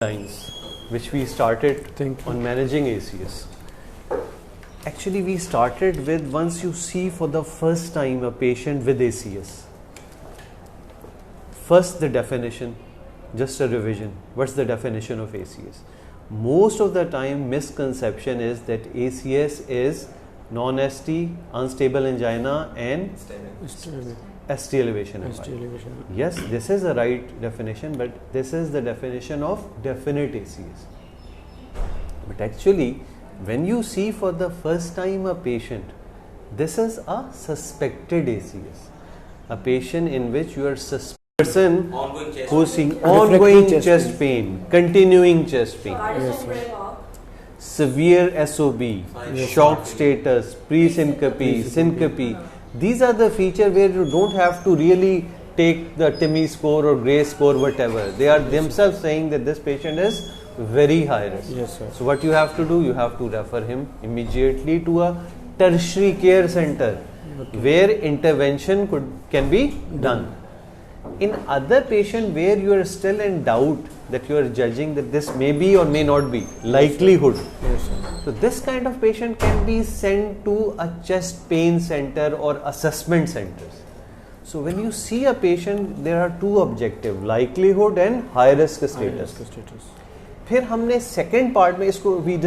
lines which we started on managing ACS. Actually, we started with once you see for the first time a patient with ACS. First, the definition, just a revision. What's the definition of ACS? Most of the time, misconception is that ACS is non-ST, unstable angina, and ST elevation. Yes, this is the right definition, but this is the definition of definite ACS. But actually, when you see for the first time a patient, this is a suspected ACS. A patient in which you are person who's seeing ongoing chest pain, continuing chest pain, severe SOB, shock status, pre-syncope, syncope. These are the features where you don't have to really take the TIMI score or Gray score, whatever. They are themselves saying that this patient is very high risk. Yes, sir. So what you have to do, you have to refer him immediately to a tertiary care center where intervention can be done. In other patient where you are still in doubt that you are judging that this may be or may not be, likelihood. Yes, sir. So this kind of patient can be sent to a chest pain center or assessment centers. So when you see a patient, there are two objectives, likelihood and high risk status. फिर हमने second part में इसको we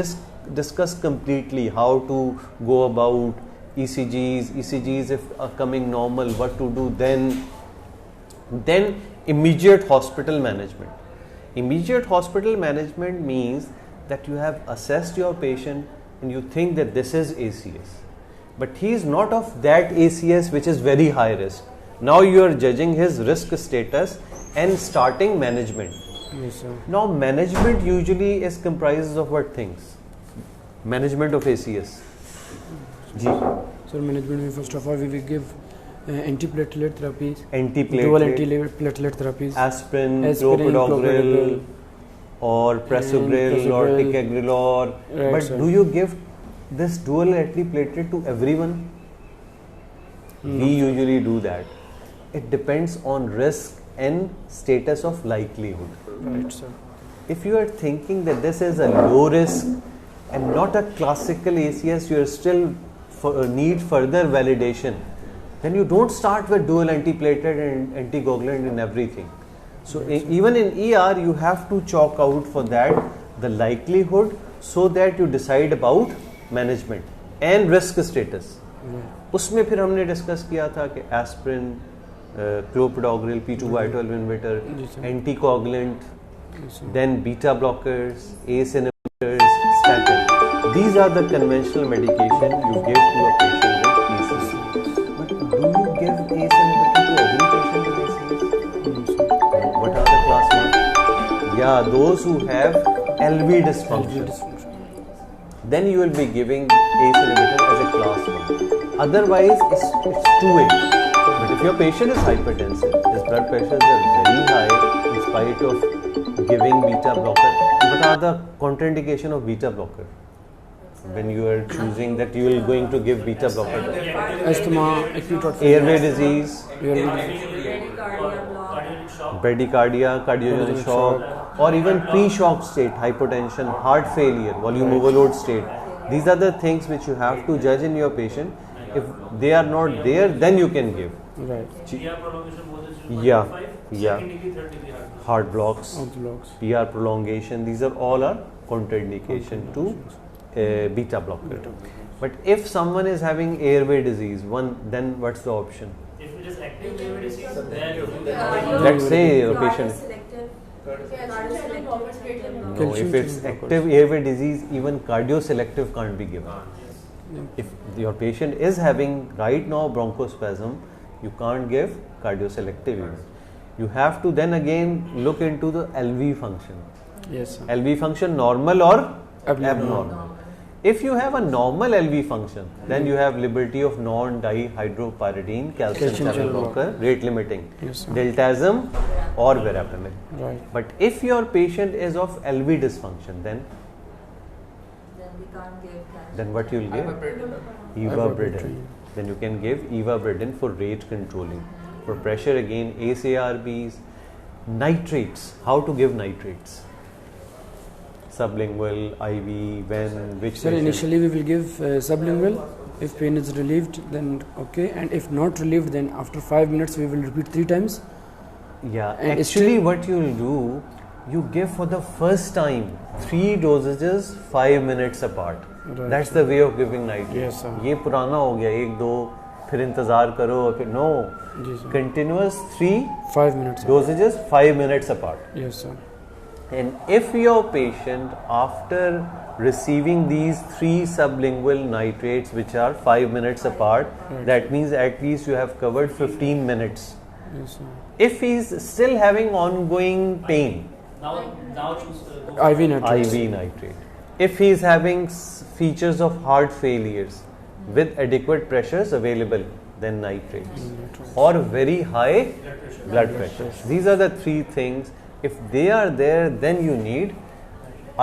discuss completely how to go about ECGs if coming normal, what to do then immediate hospital management. Immediate hospital management means that you have assessed your patient and you think that this is ACS, but he is not of that ACS which is very high risk. Now you are judging his risk status and starting management. Yes, sir. Now management usually is comprises of what things? Management of ACS. So management, first of all, we will give antiplatelet therapies, Dual dual antiplatelet therapies, aspirin, clopidogrel, or prasugrel or ticagrelor. Right, but sir. do you give this dual antiplatelet to everyone? No. We usually do that. It depends on risk and status of likelihood. Right, sir. If you are thinking that this is a low risk and not a classical ACS, you are still need further validation, then you don't start with dual antiplatelet and anticoagulant and everything. So even in ER, you have to chalk out for that the likelihood so that you decide about management and risk status. उसमें फिर हमने discuss किया था कि aspirin, clopidogrel, P2 Y12 inhibitor, anticoagulant, then beta blockers, ACE inhibitors, statin. These are the conventional medication you give to a patient with ACS. But do you give ACE inhibitor to every patient with ACS? What are the class 1? Yeah, those who have LV dysfunction. Then you will be giving ACE inhibitor as a class 1. Otherwise, it's two-way. But if your patient is hypertensive, his blood pressures are very high in spite of giving beta blocker, what are the contraindication of beta blocker? When you are choosing that you are going to give beta blocker, Asthma, acute airway disease, bradycardia, cardiogenic shock, or even pre-shock state, hypertension, heart failure, volume overload state. These are the things which you have to judge in your patient. If they are not there, then you can give. Right. Yeah. Heart blocks, PR prolongation, these are all are contraindication to beta blocker. But if someone is having airway disease, then what's the option? If it is active airway disease, then Let's say a patient. No, if it's active airway disease, even cardioselective can't be given. If your patient is having right now bronchospasm, you can't give cardioselective even. You have to then again look into the LV function. Yes, sir. LV function normal or Abnormal. abnormal. If you have a normal LV function, then you have liberty of non-dihydropyridine calcium channel blocker, rate limiting, Yes, sir. Deltazem or verapamil. Right. But if your patient is of LV dysfunction, then what you will give? Ivabradine. Then you can give Ivabradine for rate controlling. For pressure again, ACE ARBs, nitrates. How to give nitrates? Sublingual, IV, when, which Sir, patient? initially we will give sublingual. If pain is relieved, then okay, and if not relieved, then after 5 minutes we will repeat 3 times. Yeah, And actually still- what you will do, you give for the first time 3 dosages 5 minutes apart. Right. That's the way of giving nitrate. Yes, sir. ये पुराना हो गया, 1-2 फिर इंतजार करो और फिर no, ji sir. continuous 3 5 minutes. dosages 5 minutes apart. Yes, sir. And if your patient, after receiving these 3 sublingual nitrates which are 5 minutes apart, Right. that means at least you have covered 15 minutes. Yes, sir. If he is still having ongoing pain, Now choose IV nitrates. IV nitrate. If he is having features of heart failures with adequate pressures available, then nitrates. Or very high blood pressure. These are the 3 things. If they are there, then you need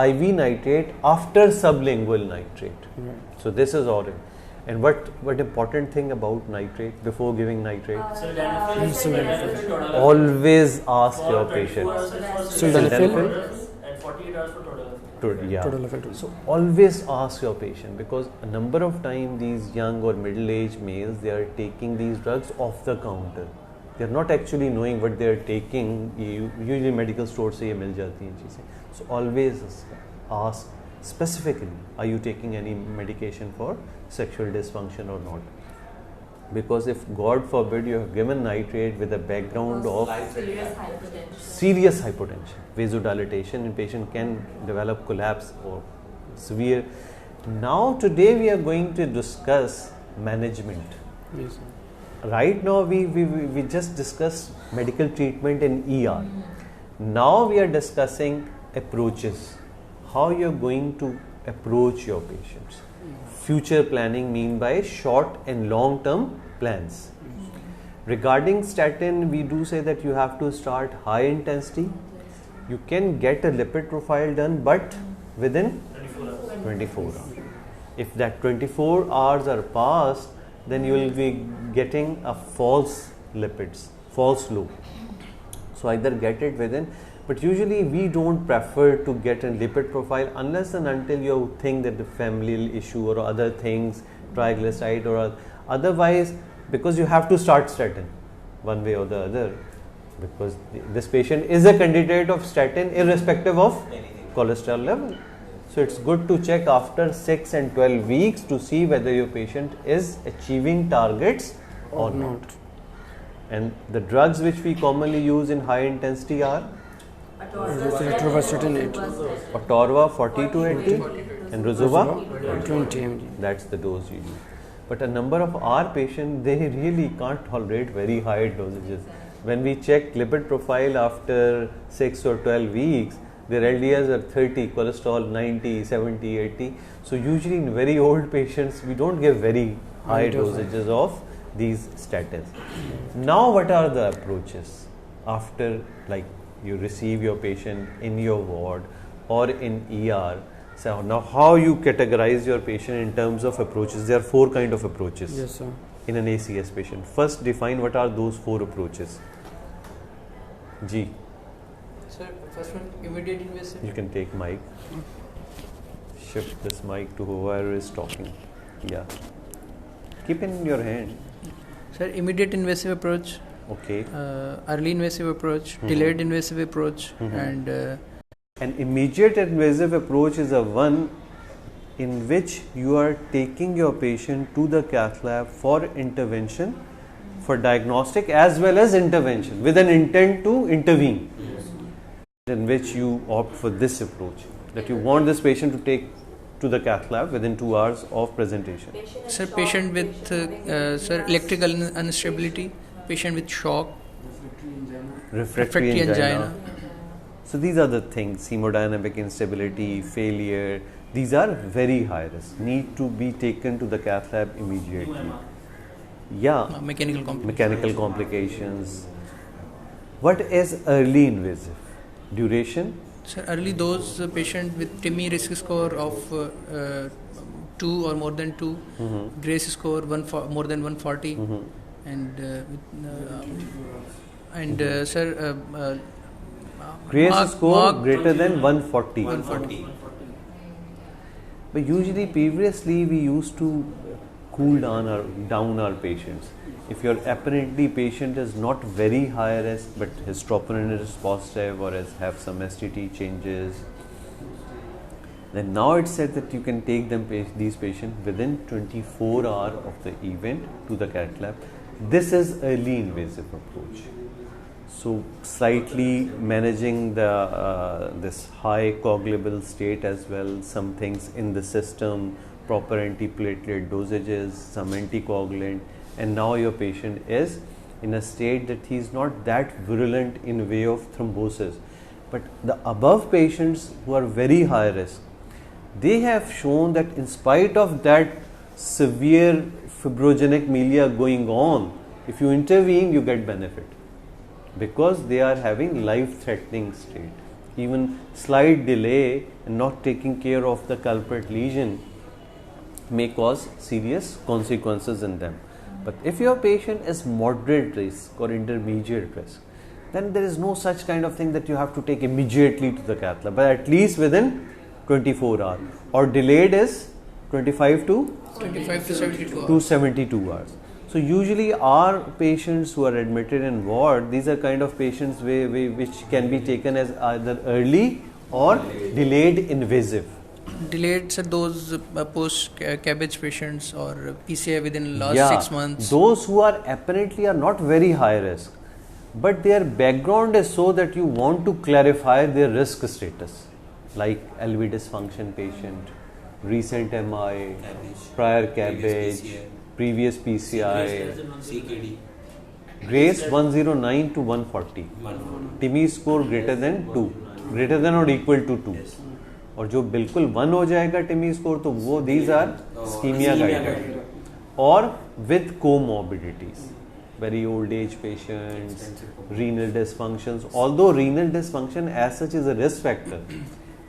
IV nitrate after sublingual nitrate. Right. So this is all. And what important thing about nitrate before giving nitrate? Sildenafil. Always ask your patient. Sildenafil. And 48 hours for Tadalafil. Yeah. Total effect. So always ask your patient, because a number of times these young or middle-aged males, they are taking these drugs off the counter. They are not actually knowing what they are taking. Usually medical stores से ये मिल जाती हैं चीज़ें. So always ask specifically, are you taking any medication for sexual dysfunction or not? Because if God forbid you have given nitrate with a background of serious hypotension, vasodilatation, and patient can develop collapse or severe. Now today we are going to discuss management. Yes, sir. Right now we just discussed medical treatment in ER. Now we are discussing approaches. How you are going to approach your patients. Future planning mean by short and long term plans. Regarding statin, we do say that you have to start high intensity. You can get a lipid profile done, but within 24 hours. If that 24 hours are passed, then you will be getting a false lipids, false low. So either get it within, but usually we don't prefer to get a lipid profile unless and until you think that the familial issue or other things, triglyceride or otherwise, because you have to start statin one way or the other, because this patient is a candidate of statin irrespective of cholesterol level. So it's good to check after 6 and 12 weeks to see whether your patient is achieving targets or not. And the drugs which we commonly use in high intensity are Atorvastatin 8. Atorva 40 to 80 and Rosuva 20 mg. That's the dose you use. But a number of our patients, they really can't tolerate very high dosages. When we check lipid profile after 6 or 12 weeks, their LDLs are 30, cholesterol 90, 70, 80. So usually in very old patients, we don't give very high dosages of these statins. Now what are the approaches after, like, you receive your patient in your ward or in ER? So now how you categorize your patient in terms of approaches? There are 4 kind of approaches Yes, sir. in an ACS patient. First, define what are those 4 approaches. G, Sir, first one, immediate invasive. you can take mic. Shift this mic to whoever is talking. Yeah. Keep in your hand. Sir, immediate invasive approach, Okay. early invasive approach, delayed invasive approach, and An immediate invasive approach is a one in which you are taking your patient to the cath lab for intervention, for diagnostic as well as intervention with an intent to intervene. In which you opt for this approach, that you want this patient to take to the cath lab within 2 hours of presentation. sir, patient with sir, electrical instability, patient with shock, Refractory refractory angina. angina. So these are the things: hemodynamic instability, failure. These are very high risk. Need to be taken to the cath lab immediately. Yeah, Mechanical complication. mechanical complications. What is early invasive? Duration? Sir, early those patient with TIMI risk score of 2 or more than 2, GRACE score more than 140, and sir, Grace mark- score mark greater than 140. 140. But usually previously we used to cool down our patients. If your apparently patient is not very high risk but his troponin is positive or have some STT changes, then now it's said that you can take these patients within 24 hours of the event to the cath lab. This is early invasive approach. So slightly managing the this high coagulable state as well, some things in the system, proper antiplatelet dosages, some anticoagulant, and now your patient is in a state that he is not that virulent in way of thrombosis. But the above patients who are very high risk, they have shown that in spite of that severe fibrogenic milia going on, if you intervene, you get benefit because they are having life-threatening state. Even slight delay and not taking care of the culprit lesion may cause serious consequences in them. But if your patient is moderate risk or intermediate risk, then there is no such kind of thing that you have to take immediately to the cath lab, but at least within 24 hours, or delayed is 25 to 72 hours. So usually our patients who are admitted in ward, these are kind of patients which can be taken as either early or delayed invasive. Delayed, sir, those post-cabbage patients or PCI within last 6 months. Those who are apparently are not very high risk, but their background is so that you want to clarify their risk status, like LV dysfunction patient, recent MI, prior cabbage, previous PCI, CKD. Grace 109 to 140, TIMI score greater than 2, greater than or equal to 2. और जो बिल्कुल 1 हो जाएगा टिमी score तो वो these are ischemia guided or with comorbidities, very old age patients, renal dysfunctions. Although renal dysfunction as such is a risk factor,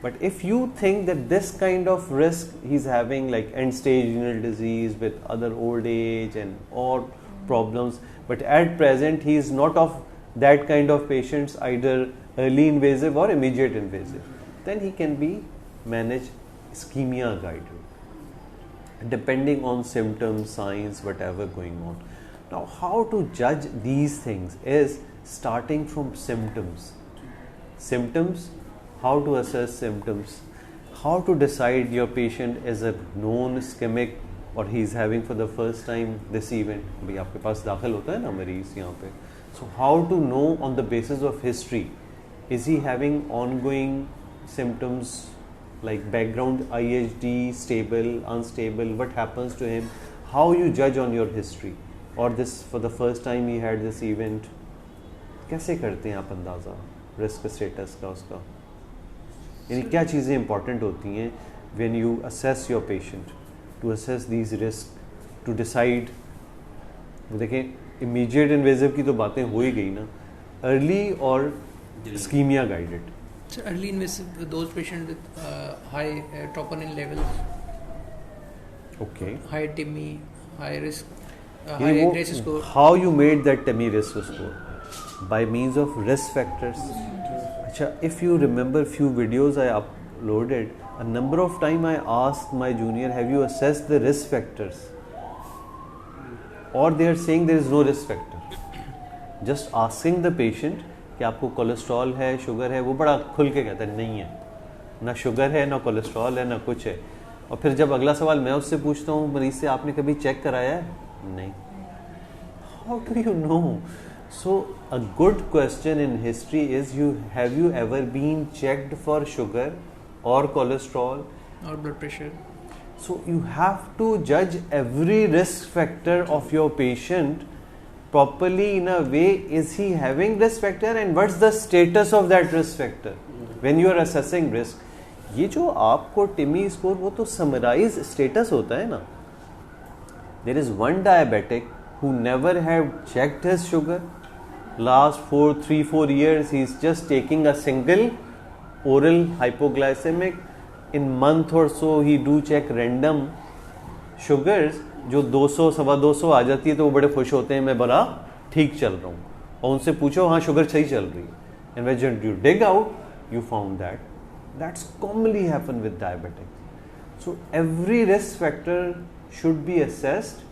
but if you think that this kind of risk he's having, like end stage renal disease with other old age and all problems, but at present he is not of that kind of patients, either early invasive or immediate invasive, then he can be managed ischemia guided depending on symptoms, signs, whatever going on. Now how to judge these things is starting from symptoms, how to assess symptoms, how to decide your patient is a known ischemic or he is having for the first time this event. अभी आपके पास दाखिल होता है ना मरीज यहाँ पे, so how to know on the basis of history, is he having ongoing symptoms like background IHD, stable, unstable, what happens to him, how you judge on your history, or this for the first time he had this event, कैसे करते हैं आप अंदाज़ा risk status का उसका, यानी क्या चीज़ें इंपॉर्टेंट होती हैं when you assess your patient, to assess these risks, to decide. देखें immediate invasive की तो बातें हो ही गई ना, early और ischemia guided. So early invasive, those patients with high troponin levels, Okay. high TIMI, high risk, You high know Grace score. how you made that TIMI risk score? By means of risk factors. Achha, if you remember few videos I uploaded, a number of time I asked my junior, have you assessed the risk factors? Or they are saying there is no risk factor. Just asking the patient कि आपको cholesterol है, sugar है, वो बड़ा खुल के कहता है नहीं है, ना शुगर है, ना कोलेस्ट्रॉल है, ना कुछ है. और फिर जब अगला सवाल मैं उससे पूछता हूँ मरीज से, आपने कभी चेक कराया है? नहीं. How do you know? So a good question in history is, have you ever been checked for sugar or cholesterol or blood pressure? So you have to judge every risk factor of your patient properly in a way. Is he having risk factor and what's the status of that risk factor when you are assessing risk? ये जो आपको TIMI score वो तो summarize status होता है ना. There is one diabetic who never have checked his sugar. Last 3-4 years he is just taking a single oral hypoglycemic. In month or so he do check random sugars. जो 200 सवा 200 आ जाती है तो वो बड़े खुश होते हैं, मैं बड़ा ठीक चल रहा हूँ. और उनसे पूछो हाँ शुगर सही चल रही है, and when you dig out you found that. That's commonly happen with diabetic. So every risk factor should be assessed,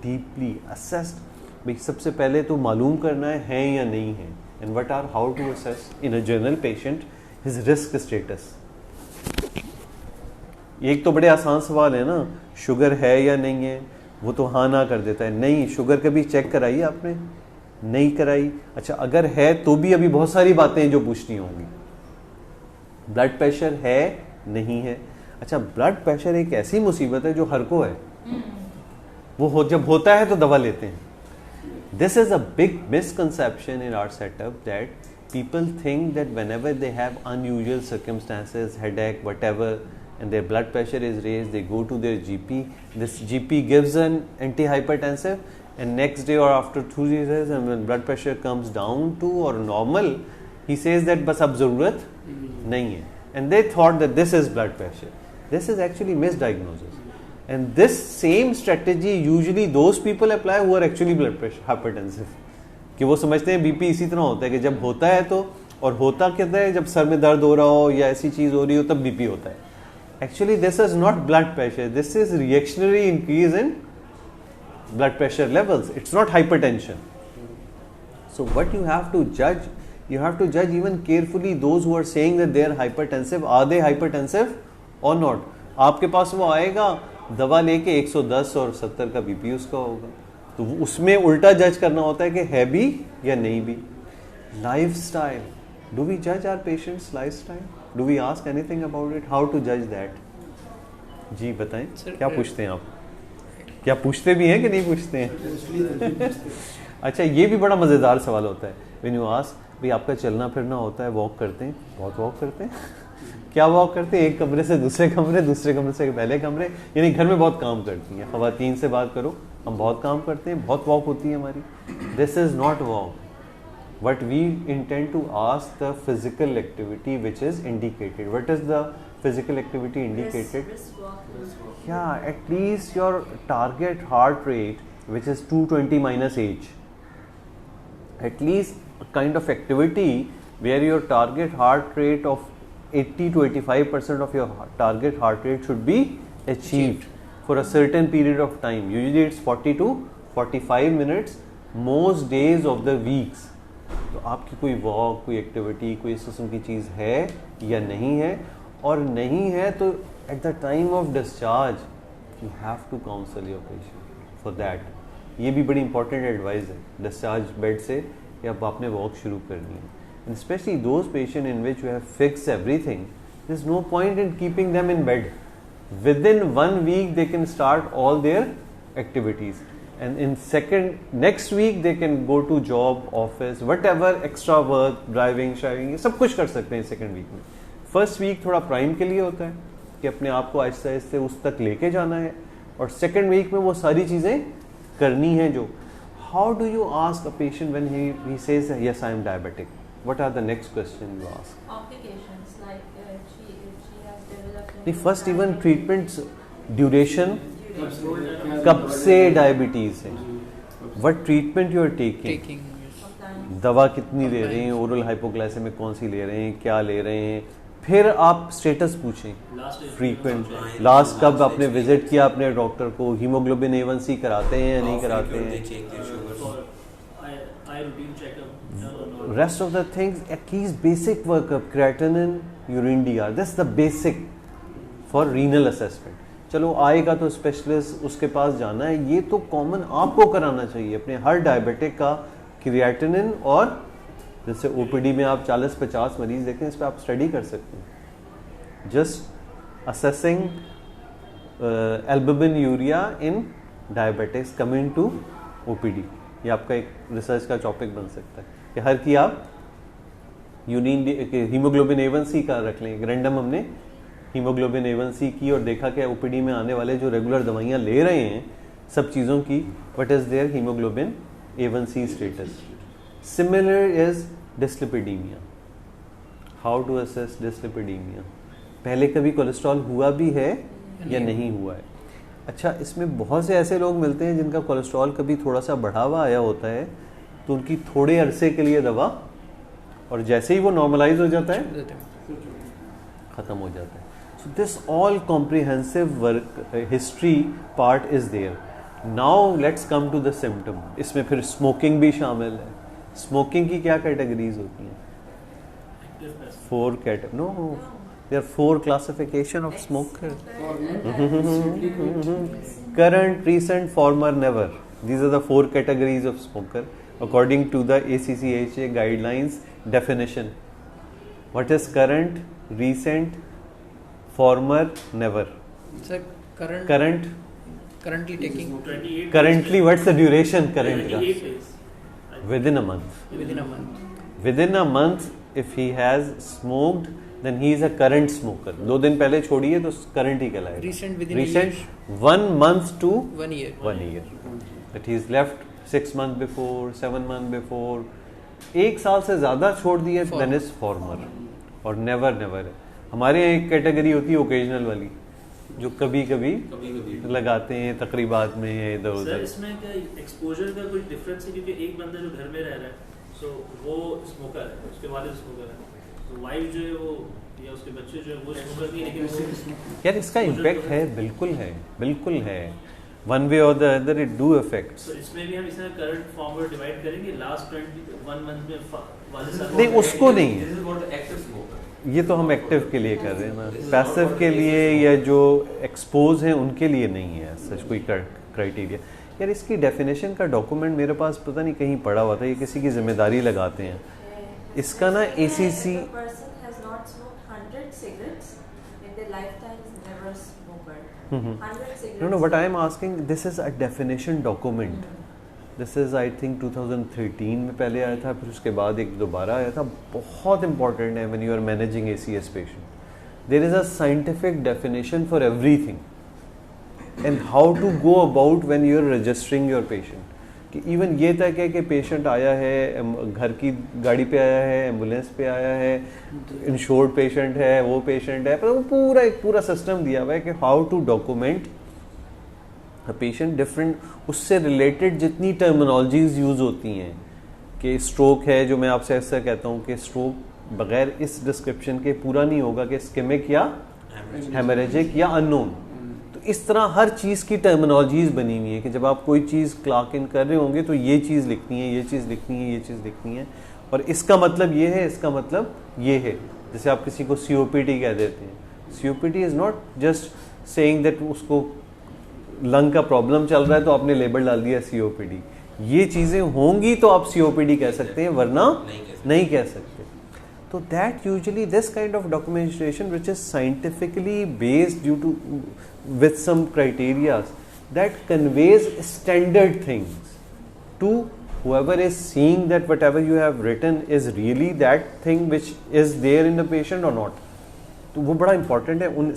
deeply assessed. भाई सबसे पहले तो मालूम करना है या नहीं है, and what are how to assess in a general patient his risk status. एक तो बड़े आसान सवाल है ना, शुगर है या नहीं है, वो तो हाँ ना कर देता है, नहीं शुगर कभी चेक कराई आपने, नहीं कराई, अच्छा अगर है तो भी अभी बहुत सारी बातें हैं जो पूछनी होंगी. ब्लड प्रेशर है नहीं है, अच्छा ब्लड प्रेशर एक ऐसी मुसीबत है जो हर को है, वो जब होता है तो दवा लेते हैं. This is a big misconception in our setup that people think that whenever they have unusual circumstances, headache, whatever, and their blood pressure is raised, they go to their GP. This GP gives an antihypertensive, and next day or after 2 days, and when blood pressure comes down to or normal, he says that बस अब ज़रूरत नहीं है. And they thought that this is blood pressure. This is actually misdiagnosis. And this same strategy usually those people apply who are actually blood pressure hypertensive. कि वो समझते हैं BP इसी तरह होता है कि जब होता है तो, और होता कहता है जब सर में दर्द हो रहा हो या ऐसी चीज हो रही हो तब बीपी होता है. Actually this is not blood pressure, this is reactionary increase in blood pressure levels, it's not hypertension. So what you have to जज, you have to judge even carefully those who are saying that they are hypertensive, are they hypertensive or not. आपके पास वो आएगा दवा लेके 110 और 70 का BP उसका होगा, तो उसमें उल्टा जज करना होता है कि है भी या नहीं भी. लाइफस्टाइल, डू वी जज our patients lifestyle, do we ask anything about it, how to जज दैट. जी बताएं क्या पूछते हैं आप, क्या पूछते भी हैं कि नहीं पूछते हैं. अच्छा ये भी बड़ा मज़ेदार सवाल होता है. व्हेन यू आस्क भाई आपका चलना फिरना होता है, वॉक करते हैं, बहुत वॉक करते हैं, क्या वॉक करते हैं, एक कमरे से दूसरे कमरे, दूसरे कमरे से पहले कमरे, यानी घर में बहुत काम करती हैं. ख़वातीन से बात करो, हम बहुत काम करते हैं, बहुत वॉक होती है हमारी. This is not walk. What we intend to ask the physical activity which is indicated. What is the physical activity indicated? क्या at least your target heart rate which is 220 minus age, at least kind of activity where your target heart rate of 80 to 85% of your target heart rate should be achieved for a certain period of time. Usually it's 40 to 45 minutes most days of the weeks. तो आपकी कोई walk, कोई activity, कोई इस किस्म की चीज़ है या नहीं है, और नहीं है तो at the time of discharge you have to counsel your patient for that. ये भी बड़ी important advice है discharge bed से कि अब आपने वॉक शुरू करनी है. And especially those patients in which you have fixed everything, there is no point in keeping them in bed. Within 1 week they can start all their activities, and in next week they can go to job, office, whatever extra work, driving, ये सब कुछ कर सकते हैं second week में. First week थोड़ा prime के लिए होता है कि अपने आप को आहिस्ते आहिस्ते उस तक लेके जाना है, और second week में वो सारी चीज़ें करनी हैं जो. How do you ask a patient when he says yes I am diabetic? What are the next question you ask? Complications like she has developed. The first even treatment duration. कब से diabetes है? What treatment you are taking? दवा कितनी ले रहे हैं, oral hypoglycaemic कौन सी ले रहे हैं, क्या ले रहे हैं. फिर आप स्टेटस पूछें, फ्रीक्वेंट, लास्ट कब आपने विजिट किया अपने डॉक्टर को, हीमोग्लोबिन A1C कराते हैं या नहीं कराते हैं. Rest of the things, at least basic workup, creatinine, urine DR, that's the basic for renal assessment. चलो आएगा तो स्पेशलिस्ट उसके पास जाना है, ये तो कॉमन आपको कराना चाहिए अपने हर डायबिटिक का. क्रिएटिनिन, और जैसे ओपीडी में आप 40-50 मरीज देखें, इस पर आप स्टडी कर सकते हैं. Just assessing albumin urea in diabetics coming to OPD, ये आपका एक रिसर्च का टॉपिक बन सकता है कि हर की आप यूरिन हीमोग्लोबिन A1C का रख लें. रैंडम हमने हीमोग्लोबिन A1C की और देखा कि ओपीडी में आने वाले जो रेगुलर दवाइयाँ ले रहे हैं सब चीज़ों की, what is there hemoglobin A1C status. Similar is dyslipidemia. How to assess dyslipidemia? पहले कभी कोलेस्ट्रॉल हुआ भी है या नहीं हुआ है. अच्छा, इसमें बहुत से ऐसे लोग मिलते हैं जिनका कोलेस्ट्रॉल कभी थोड़ा सा बढ़ावा आया होता है, तो उनकी थोड़े अरसे के लिए दवा और जैसे ही वो नॉर्मलाइज हो जाता है देते हैं। खत्म हो जाता है. So this all comprehensive work history part is there. Now let's come to the symptom. इसमें फिर स्मोकिंग भी शामिल है. स्मोकिंग की क्या कैटेगरीज होती हैं? Four no, there are 4 classification of smoker. Current, recent, former, never. These are the 4 categories of smoker according to the ACCHA guidelines definition. What is current, recent, former, never? Sir, currently taking 28 Currently, what's the duration current? 28 days. Within a month. within a month. Within a month, if he has smoked, then he is a current smoker. 2 दिन पहले छोड़िए तो current ही कहलाएगा. Recent within a Recent, year. 1 month to 1 year. 1 year. That he is left 6 months before, 7 months before. 1 साल से ज़्यादा छोड़ दिए then is former. और never है. हमारे यहाँ एक कैटेगरी होती है ओकेजनल वाली, जो कभी कभी लगाते हैं तकरीबात में या इधर सर उधर. इसमें क्या एक्सपोजर का कोई डिफरेंस है, क्योंकि एक बंदा जो घर में रह रहा है सो वो स्मोकर है, उसके वालिद स्मोकर है, तो वाइफ जो है वो या उसके बच्चे जो है वो स्मोकर नहीं, लेकिन वो यार इसका इम्पैक्ट है, बिल्कुल है. वन वे और the other it do effects. तो इसमें भी हम इसमें करंट फॉर्म डिवाइड करेंगे लास्ट 21 मंथ में वाले साल नहीं, उसको नहीं, ये तो हम एक्टिव के लिए कर रहे हैं ना. पैसिव के लिए या जो एक्सपोज हैं उनके लिए नहीं है सच कोई क्राइटेरिया. यार इसकी डेफिनेशन का डॉक्यूमेंट मेरे पास पता नहीं कहीं पड़ा हुआ था, ये किसी की जिम्मेदारी लगाते हैं. इसका ना ACC If a person has not smoked 100 cigarettes in their lifetime, is never a smoker. 100 cigarettes. No, what I am asking, this is a definition document. This is I think 2013 में पहले आया था, फिर उसके बाद एक दोबारा आया था. बहुत important है when you are managing ACS patient. There is a scientific definition for everything and how to go about when you are registering your patient. कि इवन ये तक है कि पेशेंट आया है, घर की गाड़ी पे आया है, एम्बुलेंस पे आया है, इंश्योर्ड पेशेंट है, वो पेशेंट है, पर वो पूरा एक पूरा सिस्टम दिया हुआ है कि how to document a patient. Different उससे रिलेटेड जितनी टर्मिनोलॉजीज यूज़ होती हैं कि स्ट्रोक है, जो मैं आपसे ऐसा कहता हूँ कि स्ट्रोक बगैर इस डिस्क्रिप्शन के पूरा नहीं होगा कि इस्केमिक या हेमरेजिक या अननोन. तो इस तरह हर चीज़ की टर्मिनोलॉजीज बनी हुई है कि जब आप कोई चीज़ क्लॉक इन कर रहे होंगे तो ये चीज़ लिखनी है, ये चीज़ लिखनी है, ये चीज़ लिखनी है, और इसका मतलब ये है, इसका मतलब ये है. जैसे आप किसी को COPD कह देते हैं. COPD is not just saying that उसको लंग का प्रॉब्लम चल रहा है तो आपने लेबल डाल दिया COPD. ये चीज़ें होंगी तो आप COPD कह सकते हैं, वरना नहीं कह सकते. So that usually this kind of documentation which is scientifically based due to with some criteria that conveys standard things to whoever is seeing that whatever you have written is really that thing which is there in the patient or not. तो वो बड़ा important है उन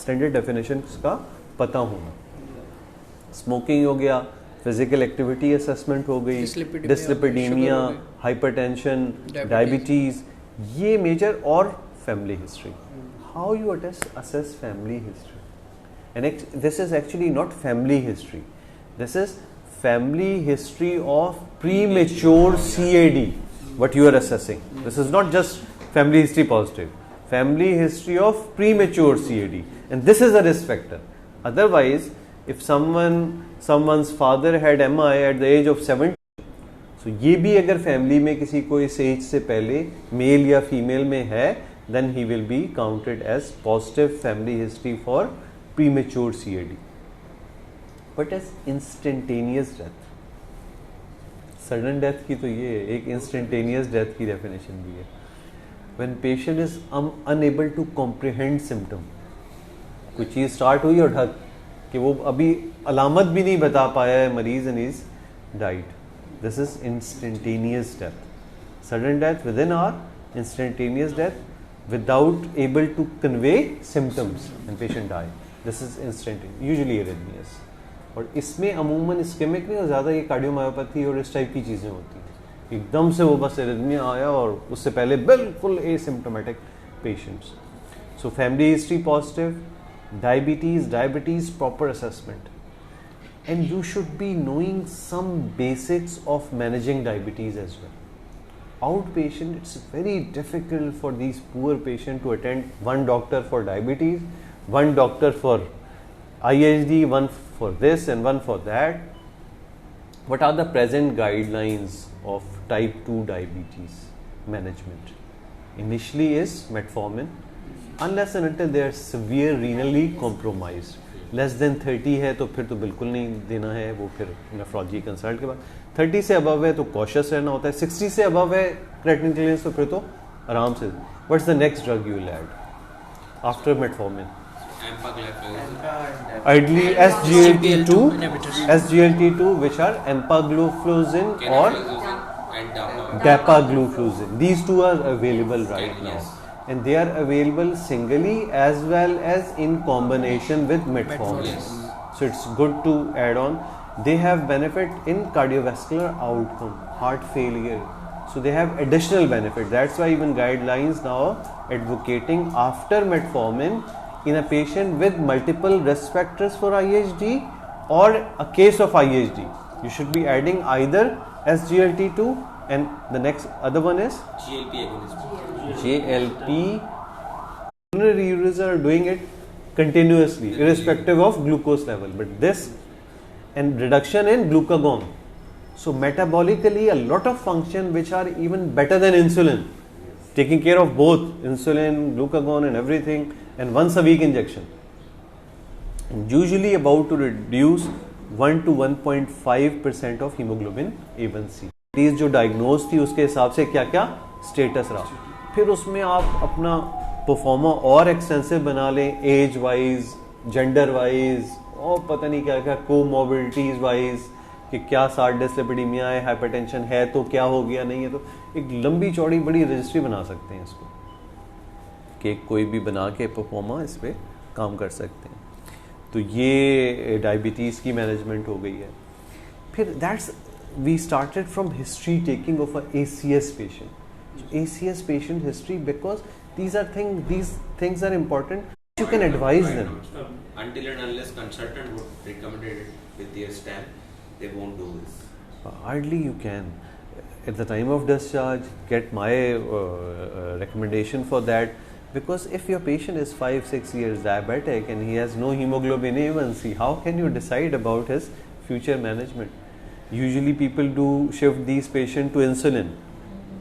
standard definitions का पता होना. Smoking हो गया, फिजिकल एक्टिविटी असेसमेंट हो गई, डिस्लिपिडीमिया, हाइपरटेंशन, डायबिटीज, ये मेजर, और family history. How you assess family history? And this is actually not family history. This is family history of premature CAD, what you are assessing. This is not just family history positive. Family history of premature CAD. And this is a risk factor. Otherwise, if someone's father had MI at the age of 70, so ये भी अगर family में किसी को इस as से पहले mail या फीमेल में है, then he will be counted as positive family history for premature CAD. But as instantaneous death, sudden death की तो ये एक instantaneous death की definition भी है. When patient is unable to comprehend symptom, कोई चीज़ स्टार्ट हुई और ढक कि वो अभी अलामत भी नहीं बता पाया है मरीज and is died. This is instantaneous death. Sudden death within hour, instantaneous death without able to convey symptoms and patient die. This is instantaneous, usually arrhythmias. और इसमें अमूमन इस्केमिक नहीं, और ज़्यादा ये कार्डियोमायोपैथी और इस टाइप की चीज़ें होती हैं. एकदम से वो बस arrhythmia आया और उससे पहले बिल्कुल asymptomatic patients. So family history positive, diabetes, proper assessment. And you should be knowing some basics of managing diabetes as well. outpatient, it's very difficult for these poor patients to attend one doctor for diabetes, one doctor for IHD, one for this and one for that. What are the present guidelines of type 2 diabetes management? Initially is metformin, unless and until they are severe renally compromised. Less than 30 है तो फिर तो बिल्कुल नहीं देना है, वो फिर नेफ्रोलॉजी कंसल्ट के बाद. 30 से अबव है तो कॉशियस रहना होता है. 60 से अबव है क्रेटिनिन क्लियरेंस तो फिर तो आराम से. What's the next drug you will add after metformin? Ideally SGLT2 which are empagliflozin or dapagliflozin. These two are available right now, and they are available singly as well as in combination with metformin. So it's good to add on. They have benefit in cardiovascular outcome, heart failure. So they have additional benefit. That's why even guidelines now advocating after metformin in a patient with multiple risk factors for IHD or a case of IHD, you should be adding either SGLT2 and the next other one is GLP agonist. GLP. Pulmonary users are doing it continuously irrespective of glucose level, but this and reduction in glucagon. So metabolically a lot of function which are even better than insulin, taking care of both insulin, glucagon and everything, and once a week injection. And usually about to reduce 1 to 1.5% of hemoglobin A1C. These जो diagnosed थी उसके हिसाब से क्या क्या status रहा, फिर उसमें आप अपना परफॉर्मा और एक्सटेंसिव बना लें, एज वाइज, जेंडर वाइज और पता नहीं क्या क्या कोमॉर्बिडिटीज वाइज कि क्या सार्ट डिस्लिपिडीमिया है, हाइपरटेंशन है तो क्या हो गया, नहीं है तो एक लंबी चौड़ी बड़ी रजिस्ट्री बना सकते हैं इसको, कि कोई भी बना के परफॉर्मा इस पर काम कर सकते हैं. तो ये डायबिटीज़ की मैनेजमेंट हो गई है. फिर that's we started from history taking of a ACS patient. ACS patient history because these things are important. You can advise them. Until and unless consultant would recommend it with their stamp, they won't do this. Hardly you can. At the time of discharge, get my recommendation for that. Because if your patient is 5-6 years diabetic and he has no hemoglobin A1C, how can you decide about his future management? Usually people do shift these patients to insulin,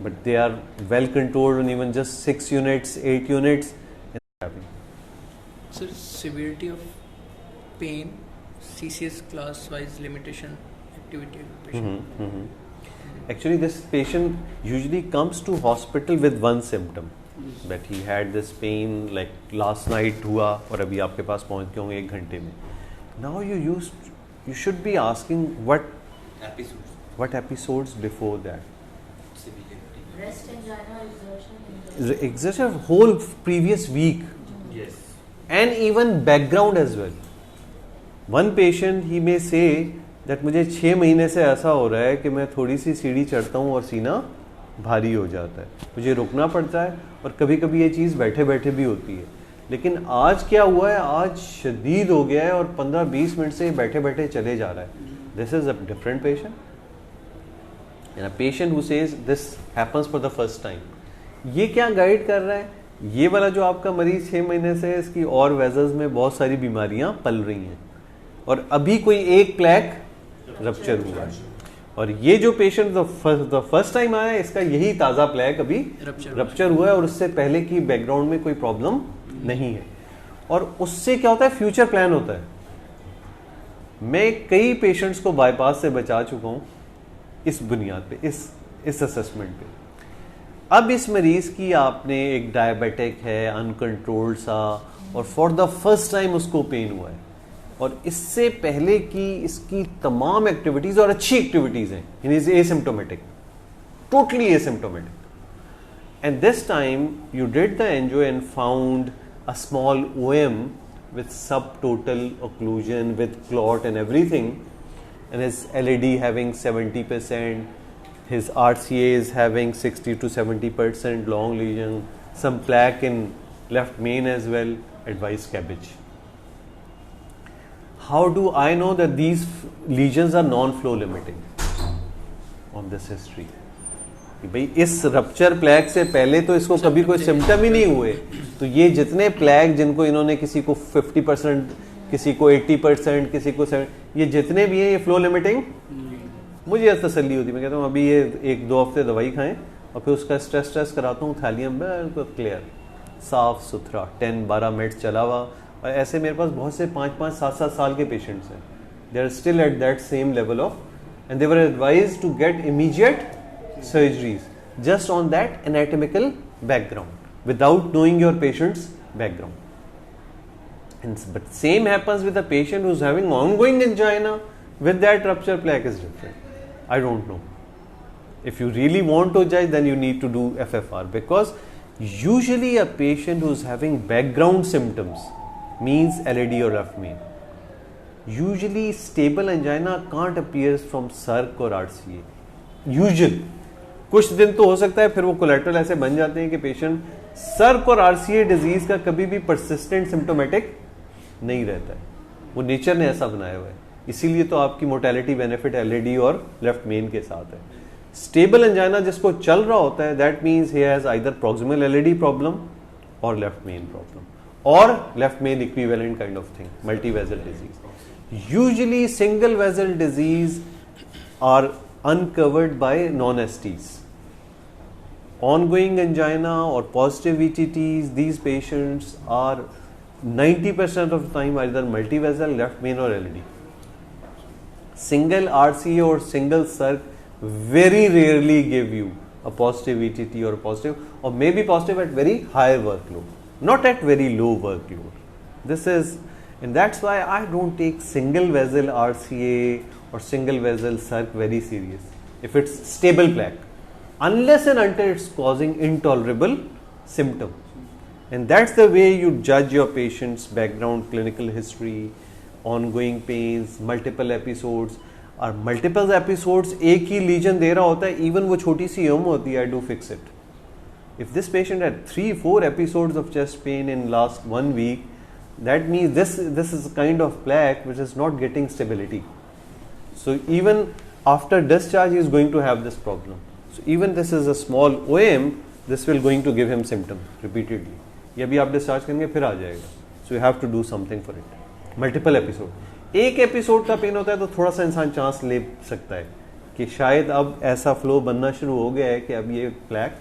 but they are well controlled on even just 6 units, 8 units. So severity of pain, CCS class wise limitation, activity of patient. Actually this patient usually comes to hospital with one symptom, that he had this pain like last night हुआ और अभी आपके पास पहुंच गए होंगे 1 घंटे में. Now you should be asking what episodes before that. Rest angina, exertion, Exertion whole previous week. Yes. And even background as well. One patient he may say that मुझे 6 महीने से ऐसा हो रहा है कि मैं थोड़ी सी सीढ़ी चढ़ता हूँ और सीना भारी हो जाता है, मुझे रुकना पड़ता है और कभी कभी ये चीज़ बैठे बैठे भी होती है. लेकिन आज क्या हुआ है, आज शदीद हो गया है और 15-20 मिनट से बैठे बैठे चले जा रहा है. This is a different patient. And a patient who says this happens for the first time. ये क्या गाइड कर रहा है, ये वाला जो आपका मरीज 6 महीने से इसकी और वेजल्स में बहुत सारी बीमारियां पल रही हैं और अभी कोई एक प्लैक रप्चर हुआ है, और ये जो पेशेंट द फर्स्ट टाइम आया है इसका यही ताज़ा प्लैक अभी रप्चर हुआ है और उससे पहले की बैकग्राउंड में कोई प्रॉब्लम नहीं है. और उससे क्या होता है, फ्यूचर प्लान होता है. मैं कई पेशेंट्स को बाईपास से बचा चुका हूँ इस बुनियाद पे, इस असेसमेंट पे. अब इस मरीज की आपने एक डायबिटिक है अनकंट्रोल्ड सा और फॉर द फर्स्ट टाइम उसको पेन हुआ है और इससे पहले की इसकी तमाम एक्टिविटीज और अच्छी एक्टिविटीज हैं, in is asymptomatic, totally asymptomatic. And this time you did the angio and found a small OM with subtotal occlusion with clot and everything, and his LED having 70%, his RCA is having 60 to 70% long lesion, some plaque in left main as well. Advise cabbage. How do I know that these lesions are non-flow limiting on this history? कि भाई इस rupture प्लैग से पहले तो इसको कभी कोई symptom ही नहीं हुए, तो ये जितने प्लैग जिनको इन्होंने किसी को 50%, किसी को 80%, किसी को 70%, ये जितने भी हैं ये फ्लो लिमिटिंग, मुझे यह तसल्ली होती है। मैं कहता हूँ अभी ये 1-2 हफ्ते दवाई खाएं और फिर उसका स्ट्रेस कराता हूँ, थैलियम बिल्कुल क्लियर, साफ सुथरा, 10-12 मिनट चला हुआ। और ऐसे मेरे पास बहुत से 5-5, 7-7 साल के पेशेंट्स हैं, they are still at that same level of, and they were advised to get immediate surgeries just on that anatomical background without knowing your patient's background. But same happens with a patient who's having ongoing angina with that rupture plaque is different. I don't know. If you really want to judge, then you need to do FFR, because usually a patient who's having background symptoms means LAD or left main. Usually stable angina can't appear from SIRC or RCA. Usually. कुछ दिन तो हो सकता है, फिर वो collateral ऐसे बन जाते हैं कि पेशेंट सर्क और आरसीए डिजीज का कभी भी परसिस्टेंट सिम्टोमेटिक नहीं रहता है, वो नेचर ने ऐसा बनाया हुआ है। इसीलिए तो आपकी मोर्टेलिटी बेनिफिट एलएडी और लेफ्ट मेन के साथ है। स्टेबल एंजाइना जिसको चल रहा होता है, that means he has either proximal LAD problem और लेफ्ट मेन प्रॉब्लम और left main equivalent kind of thing, multi vessel disease. Usually single vessel disease are uncovered by non-STs. Ongoing angina or positive VTTs, these patients are 90% of the time either multivessel, left main or LAD. Single RCA or single SIRC very rarely give you a positive VTT or positive, or maybe positive at very high workload, not at very low workload. This is, and that's why I don't take single vessel RCA or single vessel SIRC very serious if it's stable plaque, unless and until it's causing intolerable symptom. And that's the way you judge your patient's background, clinical history, ongoing pains, multiple episodes. और multiple episodes एक ही lesion दे रहा होता है, even वो छोटी सी Hume होती है, I do fix it. If this patient had 3-4 episodes of chest pain in last 1 week, that means this is a kind of plaque which is not getting stability. So even after discharge, he is going to have this problem. So even this is a small OM, this will going to give him symptoms repeatedly. ये भी आप discharge करेंगे फिर आ जाएगा. So you have to do something for it. Multiple episode. एक episode का pen होता है तो थोड़ा सा इंसान चांस ले सकता है कि शायद अब ऐसा फ्लो बनना शुरू हो गया है कि अब ये प्लैक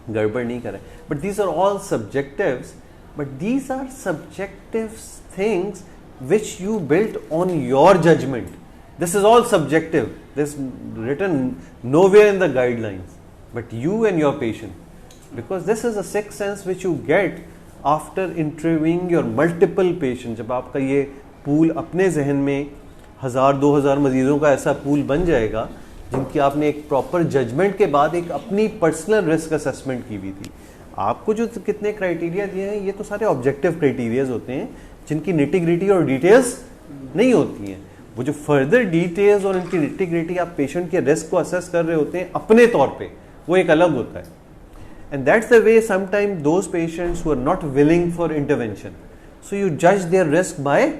गड़बड़ नहीं कर रहा है. But these are all subjectives. But these are subjective things which you built on your judgment. This is all subjective. This is written nowhere in the guidelines. But you and your patient, because this is a sixth sense which you get after interviewing your multiple patients. जब आपका ये pool अपने जहन में 1000-2000 मरीजों का ऐसा pool बन जाएगा जिनकी आपने एक प्रॉपर जजमेंट के बाद एक अपनी पर्सनल रिस्क असेसमेंट की हुई थी. आपको जो कितने क्राइटेरिया दिए हैं ये तो सारे ऑब्जेक्टिव क्राइटेरियाज होते हैं जिनकी निटी-ग्रिटी और डिटेल्स नहीं होती हैं. वो जो फर्दर डिटेल्स और उनकी निटी-ग्रिटी आप पेशेंट के रिस्क को असेस कर रहे होते हैं अपने तौर पे, वो एक अलग होता है. And that's the way sometime those patients who are not willing for intervention, so you जज their risk by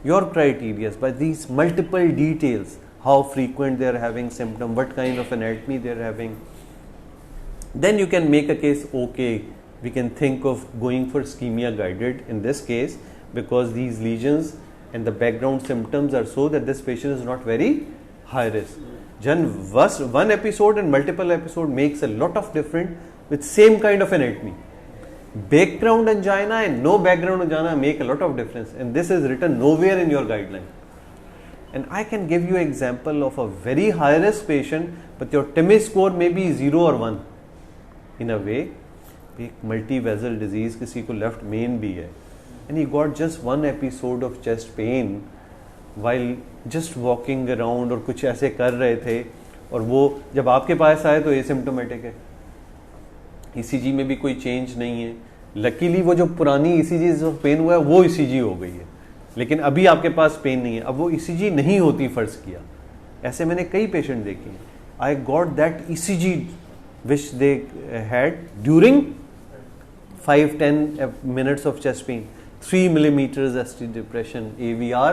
your criterias, by these multiple details, how frequent they are having symptom, what kind of anatomy they are having. Then you can make a case, okay, we can think of going for ischemia guided in this case because these lesions and the background symptoms are so that this patient is not very high risk. One episode and multiple episode makes a lot of difference with same kind of anatomy. Background angina and no background angina make a lot of difference, and this is written nowhere in your guideline. And I can give you an example of a very high risk patient, but your TIMI score may be 0 or 1. In a way, एक multi vessel disease किसी को left main भी है, and he got just 1 episode of chest pain while just walking around और कुछ ऐसे कर रहे थे, और वो जब आपके पास आए तो एसिम्प्टोमेटिक है, ईसीजी में भी कोई चेंज नहीं है. लकीली वो जो पुरानी ईसीजी जो पेन हुआ है वो ईसीजी हो गई है, लेकिन अभी आपके पास पेन नहीं है, अब वो ईसीजी नहीं होती फर्ज किया. ऐसे मैंने कई पेशेंट देखे हैं. I got that ECG which they had during 5-10 minutes of chest pain, 3 millimeters ST depression, AVR,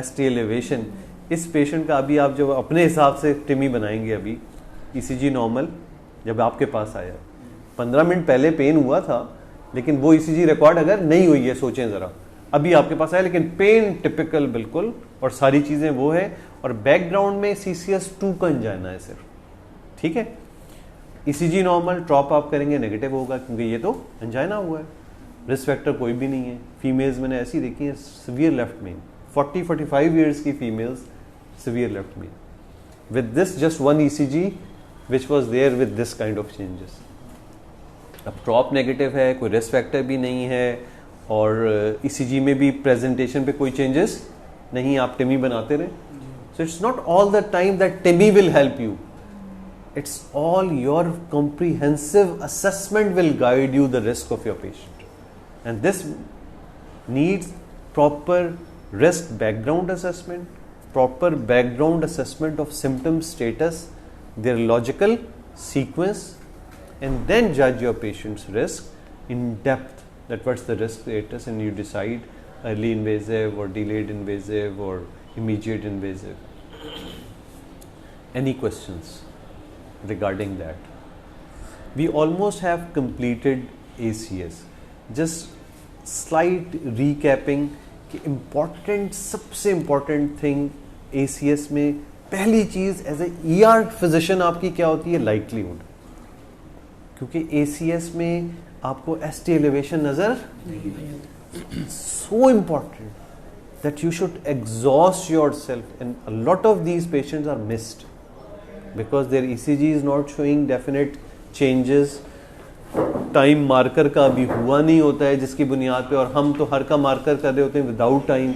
ST elevation. इस पेशेंट का अभी आप जब अपने हिसाब से टिमी बनाएंगे, अभी ECG नॉर्मल, जब आपके पास आया, 15 मिनट पहले पेन हुआ था लेकिन वो ईसीजी रिकॉर्ड अगर नहीं हुई है, सोचें ज़रा, अभी आपके पास आया लेकिन पेन टिपिकल बिल्कुल और सारी चीज़ें वो है, और बैकग्राउंड में CCS2 का अंजाइना है सिर्फ, ठीक है। ईसीजी नॉर्मल, ट्रॉप आप करेंगे नेगेटिव होगा क्योंकि ये तो अंजाइना हुआ है, रिस्क फैक्टर कोई भी नहीं है। फीमेल्स मैंने ऐसी देखी है सिवियर लेफ्ट मेन, 40-45 ईयर्स की females severe left main, with this just one ECG which was there with this kind of changes. अब ट्रॉप नेगेटिव है, कोई रिस्क फैक्टर भी नहीं है, और ECG में भी प्रेजेंटेशन पे कोई चेंजेस नहीं, आप टिमी बनाते रहे। So it's not all the time that TMT will help you, it's all your comprehensive assessment will guide you the risk of your patient, and this needs proper risk background assessment, proper background assessment of symptom status, their logical sequence, and then judge your patient's risk in depth, that what's the risk status, and you decide early invasive or delayed invasive or immediate invasive. Any questions regarding that? We almost have completed ACS. Just slight recapping कि important, सबसे important thing ACS में पहली चीज़ as a ER physician आपकी क्या होती है? Likelihood, क्योंकि ACS में आपको ST एलिवेशन नज़र so important that you should exhaust yourself, and a lot of these patients are missed because their ECG is not showing definite changes, time marker का अभी हुआ नहीं होता है जिसकी बुनियाद पे, और हम तो हर का मार्कर कर रहे होते हैं विदाउट टाइम,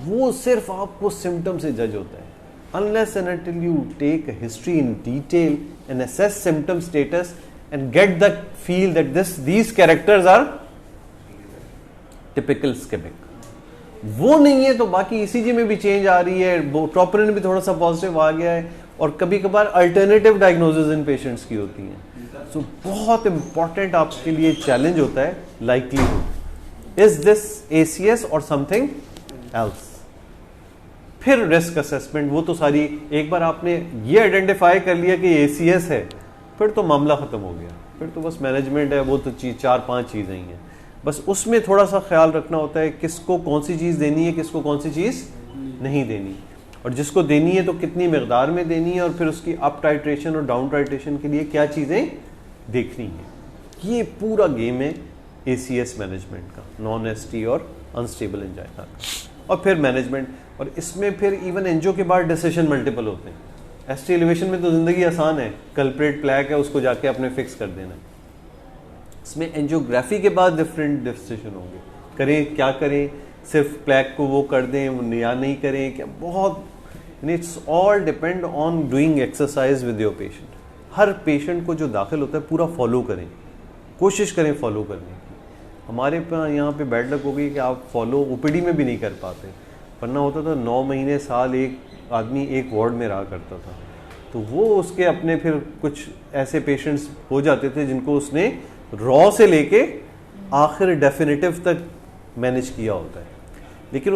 वो सिर्फ आपको सिम्टम से जज होता है। Unless and until you take a history in detail and assess symptom status and get the feel that these characters are typical ischemic, वो नहीं है तो बाकी ECG में भी चेंज आ रही है, ट्रोपोनिन भी थोड़ा सा पॉजिटिव आ गया है, और कभी कभार अल्टरनेटिव डायग्नोसिस इन पेशेंट्स की होती हैं। सो बहुत इंपॉर्टेंट आपके लिए चैलेंज होता है लाइक्लीहुड, इज दिस ACS और समथिंग एल्स। फिर रिस्क असेसमेंट, वो तो सारी एक बार आपने ये आइडेंटिफाई कर लिया कि ACS है, फिर तो मामला खत्म हो गया, फिर तो बस मैनेजमेंट है, वो तो 4-5 चीज़ें ही हैं, बस उसमें थोड़ा सा ख्याल रखना होता है किसको कौन सी चीज़ देनी है, किसको कौन सी चीज़ नहीं देनी, और जिसको देनी है तो कितनी मिकदार में देनी है, और फिर उसकी अप टाइट्रेशन और डाउन टाइट्रेशन के लिए क्या चीज़ें देखनी है। ये पूरा गेम है ACS मैनेजमेंट का, नॉन ST और अनस्टेबल एंजाइना का, और फिर मैनेजमेंट, और इसमें फिर इवन एंजियो के बाद डिसीजन मल्टीपल होते हैं। ST एलिवेशन में तो ज़िंदगी आसान है, कल्प्रेट प्लैक है, उसको जाके अपने फिक्स कर देना है। इसमें एंजियोग्राफी के बाद डिफरेंट डिसीजन होंगे, करें क्या करें, सिर्फ प्लैक को वो कर दें या नहीं करें, क्या बहुत, it's all depend on doing exercise with your patient. Her patient को जो दाखिल होता है पूरा फॉलो करें, कोशिश करें फॉलो करने की। हमारे पास यहाँ पे बैड लक हो गई कि आप फॉलो OPD में भी नहीं कर पाते, वरना होता था 9 महीने साल एक आदमी एक वार्ड में रहा करता था, तो वो उसके अपने फिर कुछ ऐसे पेशेंट्स हो जाते थे जिनको उसने रॉ से लेके आखिर डेफिनेटिव तक मैनेज किया होता है, लेकिन